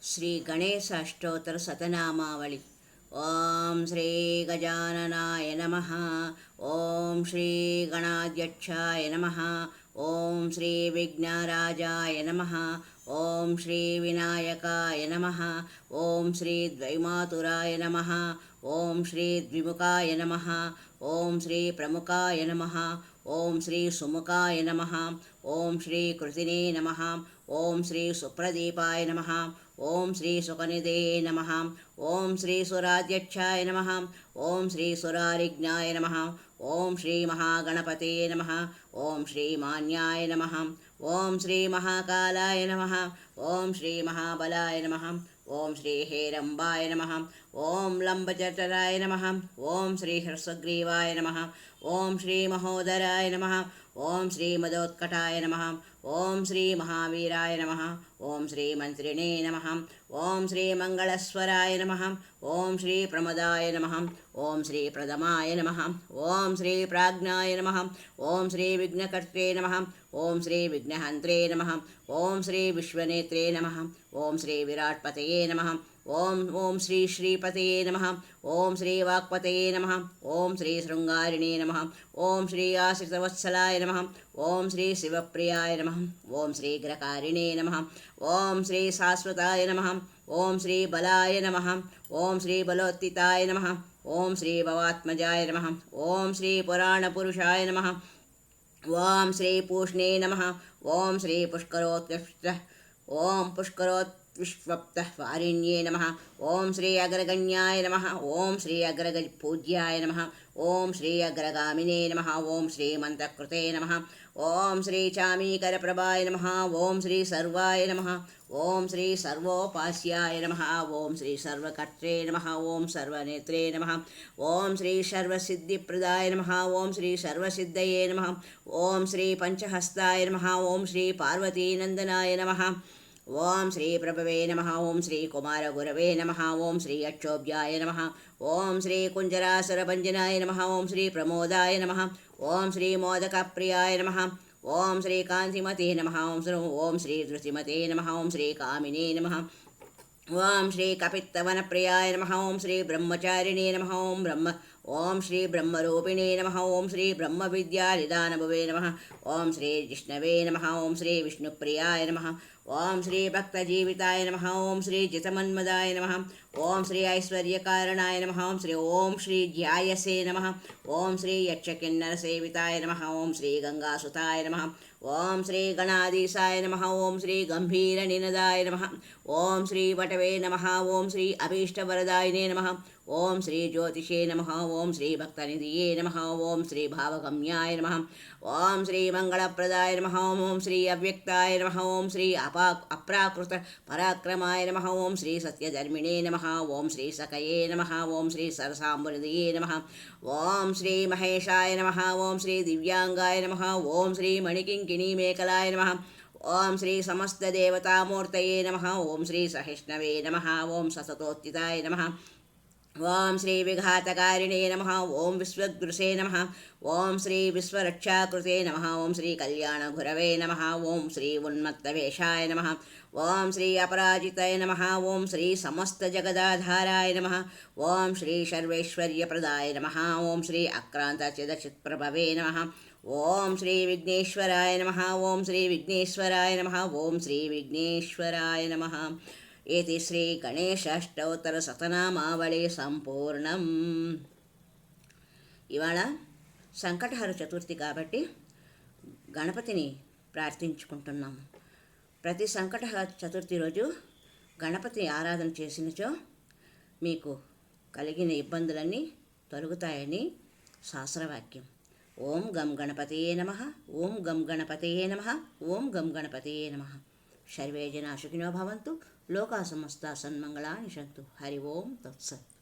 శ్రీ గణేశాష్టోత్తర శతనామావళి. ఓం శ్రీ గజాననాయ నమః. ఓం శ్రీ గణాధ్యక్షాయ నమః. ఓం శ్రీ విఘ్నరాజాయ నమః. ఓం శ్రీ వినాయకాయ నమః. ఓం శ్రీ ద్వైమాతురాయ నమః. ఓం శ్రీ ద్విముఖాయ నమః. ఓం శ్రీ ప్రముఖాయ నమః. ఓం శ్రీ సుముఖాయ నమః. ఓం శ్రీ కృతినే నమః. ఓం శ్రీ సుప్రదీపాయ నమః. ఓం శ్రీ సుఖనిదే నమః. ఓం శ్రీ సురాధ్యక్షాయ నమః. ఓం శ్రీ సురారిజ్ఞాయ నమః. ఓం శ్రీ మహాగణపతే నమః. ఓం శ్రీ మాన్యాయ నమః. ఓం శ్రీ మహాకాలాయ నమః. ఓం శ్రీ మహాబలాయ నమః. ఓం శ్రీ హేరంబాయ నమః. ఓం లంబచటరాయ నమః. ఓం శ్రీ హృస్వగ్రీవాయ నమః. ఓం శ్రీ మహోదరాయ నమః. ఓం శ్రీ మదోత్కటాయ నమః. ఓం శ్రీ మహావీరాయ నమః. ఓం శ్రీ మంత్రిణే నమః. ఓం శ్రీ మంగళస్వరాయ నమః. ఓం శ్రీ ప్రమదాయ నమః. ఓం శ్రీ ప్రథమాయ నమః. ఓం శ్రీ ప్రాజ్ఞాయ నమః. ఓం శ్రీ విఘ్నకర్త్రే నమః. ఓం శ్రీ విఘ్నహంత్రే నమః. ఓం శ్రీ విశ్వనేత్రే నమః. ఓం శ్రీ విరాట్పతయే నమః. ఓం శ్రీ శ్రీపతయే నమః. ఓం శ్రీ వాక్పతయే నమః. ఓం శ్రీ శృంగారిణే నమః. ఓం శ్రీ ఆశ్రితవత్సలాయ నమః. ఓం శ్రీ శివప్రియాయ నమః. ఓం శ్రీ గ్రకారిణే నమః. ఓం శ్రీ శాశ్వతాయ నమః. ఓం శ్రీ బలాయ నమః. ఓం శ్రీ బలోత్తితాయ నమః. ఓం శ్రీ భవాత్మజాయ నమః. ఓం శ్రీ పురాణపురుషాయ నమః. ఓం శ్రీ పూష్ణే నమః. ఓం శ్రీ పుష్కరోత్కృష్ట. ఓం పుష్కరోత్విష్వప్త వారిణ్యే నమః. ఓం శ్రీ అగ్రగణ్యాయ నమః. ఓం శ్రీ అగ్రగ పూజ్యాయ నమః. ఓం శ్రీ అగ్రగామినే నమః. ఓం శ్రీ మంత్రకృతే నమః. ఓం శ్రీ చామీకరప్రభాయ నమః. ఓం శ్రీ సర్వాయ నమః. ఓం శ్రీ సర్వోపాస్యాయ నమః. ఓం శ్రీ సర్వకర్త్రే నమః. ఓం సర్వనేత్రే నమః. ఓం శ్రీ సర్వసిద్ధిప్రదాయ నమః. ఓం శ్రీ సర్వసిద్ధయే నమః. ఓం శ్రీ పంచహస్తాయ నమః. ఓం శ్రీ పార్వతీనందనాయ నమః. ఓం శ్రీ ప్రభవే నమః. ఓం శ్రీ కుమారగురవే నమః. ఓం శ్రీ అక్షోభ్యాయ నమః. ఓం శ్రీ కుంజరాసురభంజనాయ నమః. ఓం శ్రీ ప్రమోదాయ నమః. ఓం శ్రీ మోదకప్రియాయ నమః. ఓం శ్రీ కాంతిమతే నమః. ఓం శ్రీ ధృతిమతే నమః. ఓం శ్రీ కామినే నమః. ఓం శ్రీ కపిత్తవనప్రియాయ నమః. ఓం శ్రీ బ్రహ్మచారిణే నమః. ఓం శ్రీ బ్రహ్మరూపిణే నమః. ఓం శ్రీ బ్రహ్మ విద్యానిదానభువే నమః. ఓం శ్రీ జిష్ణవే నమః. ఓం శ్రీ విష్ణుప్రియాయ నమః. ఓం శ్రీ భక్తజీవితాయ నమః. ఓం శ్రీ జితమన్మదాయ నమః. ఓం శ్రీ ఐశ్వర్యకారణాయ నమః. ఓం శ్రీ ధ్యాయసే నమః. ఓం శ్రీ యక్షకిన్నరసేవితాయ నమః. ఓం శ్రీ గంగాసుతాయ నమః. ఓం శ్రీ గణాధీశాయ నమః. ఓం శ్రీ గంభీరనినదాయ నమః. ఓం శ్రీ వటవే నమః. ఓం శ్రీ అభీష్టవరదాయినే నమః. ఓం శ్రీ జ్యోతిషే నమః. ఓం శ్రీ భక్తనిధియే నమః. ఓం శ్రీ భావగమ్యాయ నమః. ఓం శ్రీ మంగళప్రదాయ నమః. ఓం శ్రీ అవ్యక్తాయ నమః. ఓం శ్రీ అప్రాకృత పరాక్రమాయ నమః. ఓం శ్రీ సత్యధర్మిణే నమః. ఓం శ్రీ సకయే నమః. ఓం శ్రీ సరసాంబునిధియే నమః. ఓం శ్రీ మహేశాయ నమః. ఓం శ్రీ దివ్యాంగాయ నమః. ఓం శ్రీ మణికింకిణీ మేకలాయ నమః. ఓం శ్రీ సమస్తదేవతామూర్తయే నమః. ఓం శ్రీ సహిష్ణవే నమః. ఓం సతతోత్థితాయ నమః. ఓం శ్రీ విఘాతకారిణే నమః. ఓం విశ్వదృశే నమః. ఓం శ్రీ విశ్వరక్షాకృతే నమః. ఓం శ్రీ కళ్యాణగురవే నమః. ఓం శ్రీ ఉన్మత్తవేషాయ నమః. ఓం శ్రీ అపరాజితాయ నమః. ఓం శ్రీ సమస్తజగదాధారాయ నమః. ఓం శ్రీ సర్వేశ్వర్యప్రదాయ నమః. ఓం శ్రీ అక్రాంతచిదచిత్ప్రభవే నమః. ఓం శ్రీ విఘ్నేశ్వరాయ నమః. ఓం శ్రీ విఘ్నేశ్వరాయ నమః. ఓం శ్రీ విఘ్నేశ్వరాయ నమః. ఏతి శ్రీ గణేశాష్టోత్తర శతనామావళి సంపూర్ణం. ఇవాళ సంకటహర చతుర్థి కాబట్టి గణపతిని ప్రార్థించుకుంటున్నాము. ప్రతి సంకటహర చతుర్థి రోజు గణపతి ఆరాధన చేసినచో మీకు కలిగిన ఇబ్బందులన్నీ తొలగుతాయని శాస్త్రవాక్యం. ఓం గం గణపతయే నమః. ఓం గం గణపతయే నమః. ఓం గం గణపతయే నమః. సర్వే జనా సుఖినో భవంతు. లోకా సమస్తా సన్మంగళాని సంతు. హరి ఓం తత్సత్.